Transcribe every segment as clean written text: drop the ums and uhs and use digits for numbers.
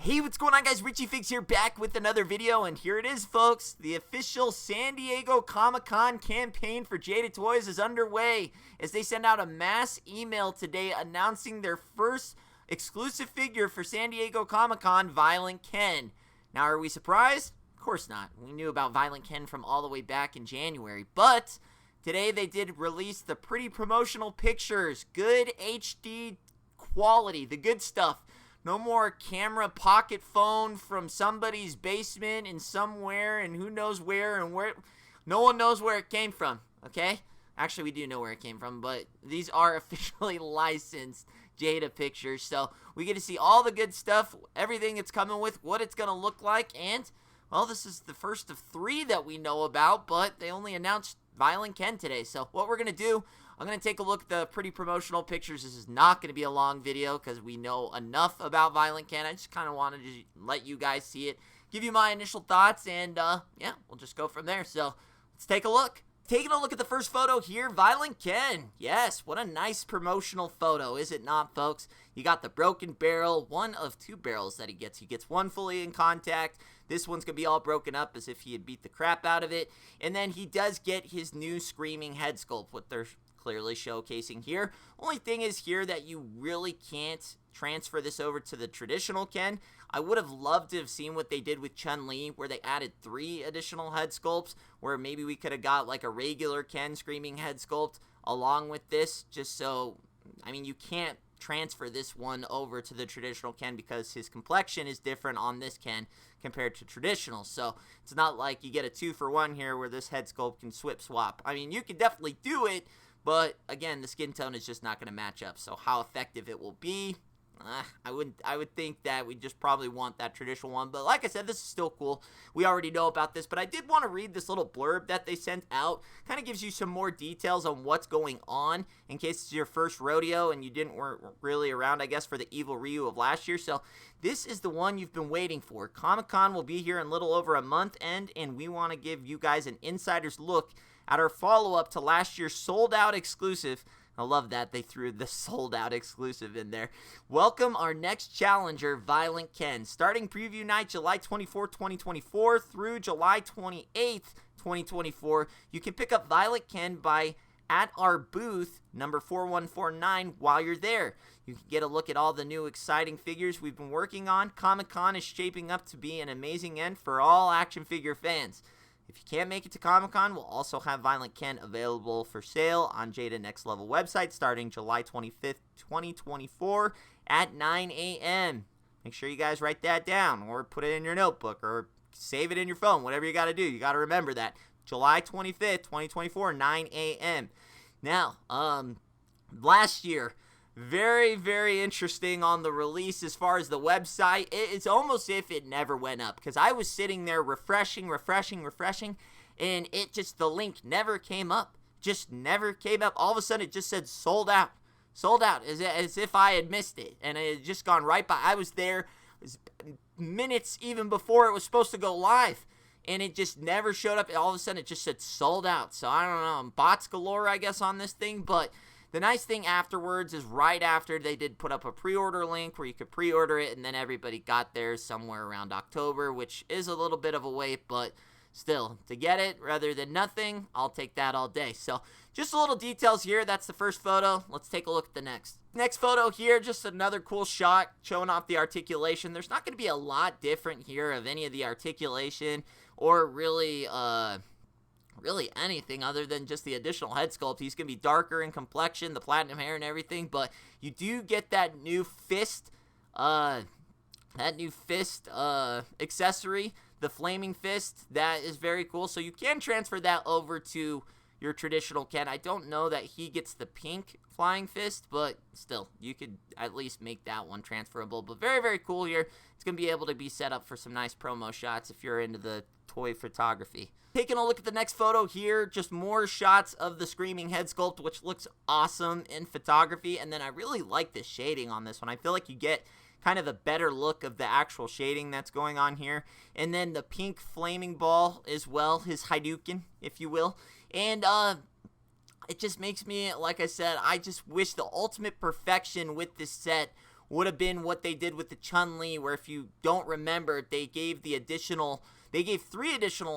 Hey, what's going on, guys? Richie Fix here, back with another video, and here it is, folks. The official San Diego Comic-Con campaign for Jada Toys is underway as they send out a mass email today announcing their first exclusive figure for San Diego Comic-Con, Violent Ken. Now, are we surprised? Of course not. We knew about Violent Ken from all the way back in January, but today they did release the pretty promotional pictures. Good HD quality, the good stuff. No more camera pocket phone from somebody's basement and somewhere and who knows where and where. No one knows where it came from, okay? Actually, we do know where it came from, but these are officially licensed Jada pictures. So we get to see all the good stuff, everything it's coming with, what it's going to look like, and, well, this is the first of 3 that we know about, but they only announced Violent Ken today. So what we're going to do, I'm going to take a look at the pretty promotional pictures. This is not going to be a long video because we know enough about Violent Ken. I just kind of wanted to let you guys see it, give you my initial thoughts, and yeah, we'll just go from there. So let's take a look. Taking a look at the first photo here, Violent Ken. Yes, what a nice promotional photo, is it not, folks? You got the broken barrel, one of 2 barrels that he gets. He gets one fully in contact. This one's going to be all broken up as if he had beat the crap out of it. And then he does get his new screaming head sculpt, what they're clearly showcasing here. Only thing is here that you really can't transfer this over to the traditional Ken. I would have loved to have seen what they did with Chun-Li, where they added 3 additional head sculpts, where maybe we could have got like a regular Ken screaming head sculpt along with this, just so, I mean, you can't transfer this one over to the traditional Ken because his complexion is different on this Ken compared to traditional. So it's not like you get a 2-for-1 here where this head sculpt can swap. I mean, you can definitely do it, but again, the skin tone is just not going to match up. So how effective it will be, I would think that we just probably want that traditional one. But like I said, this is still cool. We already know about this, but I did want to read this little blurb that they sent out. Kind of gives you some more details on what's going on in case it's your first rodeo and you weren't really around, I guess, for the Evil Ryu of last year. So this is the one you've been waiting for. Comic-Con will be here in a little over a month, and we want to give you guys an insider's look at our follow-up to last year's sold-out exclusive. I love that they threw the sold-out exclusive in there. Welcome our next challenger, Violent Ken. Starting preview night, July 24, 2024 through July 28th, 2024. You can pick up Violent Ken at our booth, number 4149, while you're there. You can get a look at all the new exciting figures we've been working on. Comic-Con is shaping up to be an amazing end for all action figure fans. If you can't make it to Comic-Con, we'll also have Violent Ken available for sale on Jada Next Level website starting July 25th, 2024 at 9 a.m. Make sure you guys write that down or put it in your notebook or save it in your phone, whatever you got to do. You got to remember that. July 25th, 2024, 9 a.m. Now, last year, very, very interesting on the release as far as the website. It's almost if it never went up because I was sitting there refreshing, and the link never came up. Just never came up. All of a sudden, it just said sold out. Sold out, as if I had missed it, and it had just gone right by. I was there minutes even before it was supposed to go live, and it just never showed up. All of a sudden, it just said sold out. So I don't know, bots galore, I guess, on this thing, but the nice thing afterwards is right after they did put up a pre-order link where you could pre-order it, and then everybody got theirs somewhere around October, which is a little bit of a wait, but still, to get it rather than nothing, I'll take that all day. So just a little details here. That's the first photo. Let's take a look at the next. Next photo here, just another cool shot showing off the articulation. There's not going to be a lot different here of any of the articulation or really anything other than just the additional head sculpt. He's going to be darker in complexion, the platinum hair and everything, but you do get that new fist, accessory, the flaming fist. That is very cool. So you can transfer that over to your traditional Ken. I don't know that he gets the pink flying fist, but still, you could at least make that one transferable. But very, very cool here. It's going to be able to be set up for some nice promo shots if you're into the toy photography. Taking a look at the next photo here, just more shots of the screaming head sculpt, which looks awesome in photography. And then I really like the shading on this one. I feel like you get kind of a better look of the actual shading that's going on here. And then the pink flaming ball as well, his Hadouken, if you will. And it just makes me, like I said, I just wish the ultimate perfection with this set would have been what they did with the Chun-Li, where if you don't remember, they gave 3 additional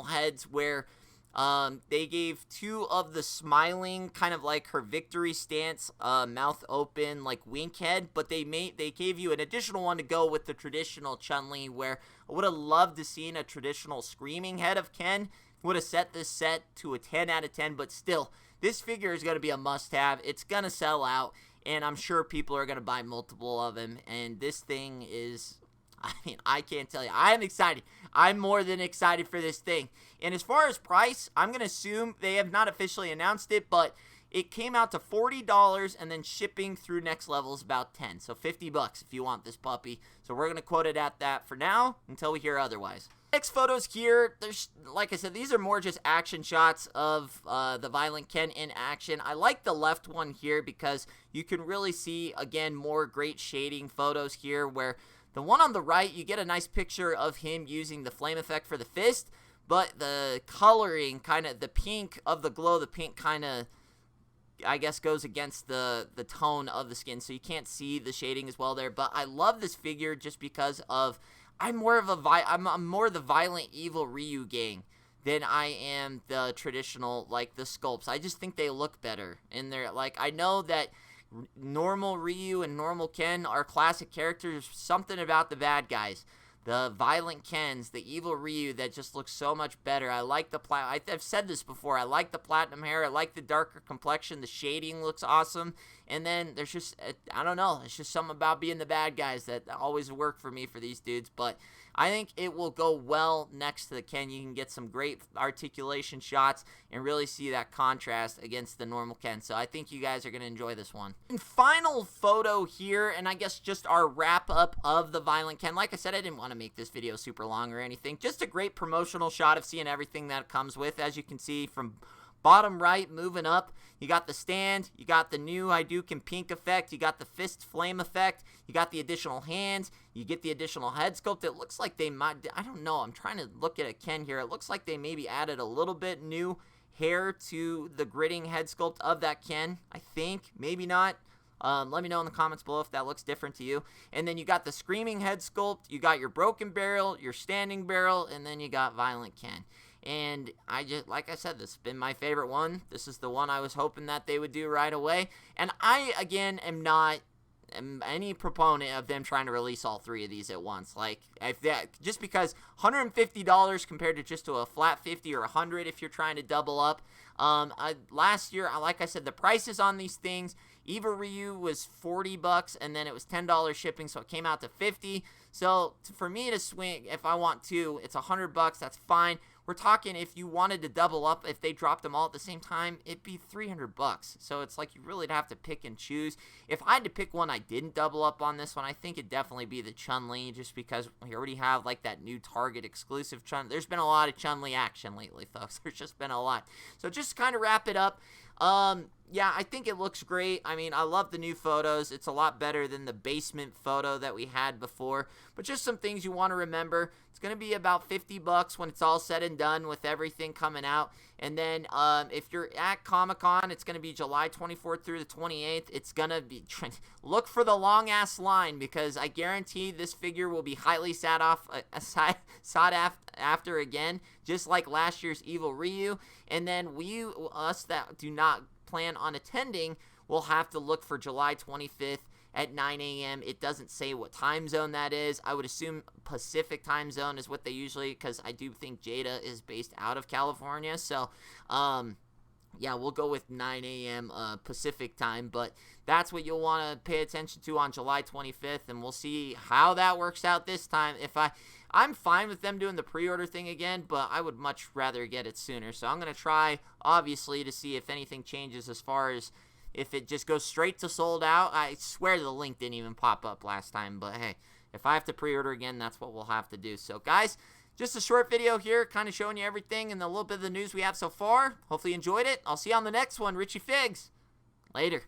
heads where they gave 2 of the smiling, kind of like her victory stance, mouth open, like wink head, but they gave you an additional one to go with the traditional Chun-Li, where I would have loved to seen a traditional screaming head of Ken. Would have set this set to a 10 out of 10, but still, this figure is going to be a must-have. It's going to sell out, and I'm sure people are going to buy multiple of them, and this thing is... I mean, I can't tell you. I'm excited. I'm more than excited for this thing. And as far as price, I'm going to assume they have not officially announced it, but it came out to $40, and then shipping through next level is about $10. So $50 if you want this puppy. So we're going to quote it at that for now until we hear otherwise. Next photos here, there's, like I said, these are more just action shots of the Violent Ken in action. I like the left one here because you can really see, again, more great shading photos here, where the one on the right, you get a nice picture of him using the flame effect for the fist, but the coloring, kind of the pink of the glow, the pink kind of, I guess, goes against the tone of the skin, so you can't see the shading as well there. But I love this figure just because of, I'm more the Violent Evil Ryu gang than I am the traditional, like, the sculpts. I just think they look better, and they're, like, I know that normal Ryu and normal Ken are classic characters. Something about the bad guys, the Violent Kens, the Evil Ryu, that just looks so much better. I like the I've said this before. I like the platinum hair. I like the darker complexion. The shading looks awesome. And then there's just, I don't know, it's just something about being the bad guys that always work for me for these dudes. But I think it will go well next to the Ken. You can get some great articulation shots and really see that contrast against the normal Ken. So I think you guys are going to enjoy this one. And final photo here, and I guess just our wrap up of the Violent Ken. Like I said, I didn't want to make this video super long or anything. Just a great promotional shot of seeing everything that it comes with. As you can see from bottom right, moving up, you got the stand, you got the new Hadouken pink effect, you got the fist flame effect, you got the additional hands, you get the additional head sculpt. It looks like they might, I don't know, I'm trying to look at a Ken here. It looks like they maybe added a little bit new hair to the gritting head sculpt of that Ken, I think. Maybe not. Let me know in the comments below if that looks different to you. And then you got the screaming head sculpt, you got your broken barrel, your standing barrel, and then you got Violent Ken. And I just, like I said, this has been my favorite one. This is the one I was hoping that they would do right away. And I, again, am not any proponent of them trying to release all 3 of these at once. Like, if that, just because $150 compared to just to a flat 50 or 100 if you're trying to double up. Last year, like I said, the prices on these things, Eva Ryu was $40, and then it was $10 shipping, so it came out to $50. So for me to swing, if I want to, it's $100. That's fine. We're talking if you wanted to double up, if they dropped them all at the same time, it'd be $300. So it's like you really have to pick and choose. If I had to pick one I didn't double up on this one, I think it'd definitely be the Chun-Li, just because we already have like that new Target exclusive Chun. There's been a lot of Chun-Li action lately, folks. There's just been a lot. So just to kind of wrap it up, yeah, I think it looks great. I mean, I love the new photos. It's a lot better than the basement photo that we had before. But just some things you want to remember. It's going to be about $50 when it's all said and done with everything coming out. And then if you're at Comic-Con, it's going to be July 24th through the 28th. It's going to be, look for the long-ass line, because I guarantee this figure will be highly sought after again, just like last year's Evil Ryu. And then us that do not plan on attending will have to look for July 25th at 9 a.m. It doesn't say what time zone that is. I would assume Pacific time zone is what they usually, because I do think Jada is based out of California. So, yeah, we'll go with 9 a.m. Pacific time, but that's what you'll want to pay attention to on July 25th, and we'll see how that works out this time. I'm fine with them doing the pre-order thing again, but I would much rather get it sooner. So I'm going to try, obviously, to see if anything changes as far as if it just goes straight to sold out. I swear the link didn't even pop up last time, but hey, if I have to pre-order again, that's what we'll have to do. So guys, just a short video here, kind of showing you everything and a little bit of the news we have so far. Hopefully you enjoyed it. I'll see you on the next one. Richie Figs. Later.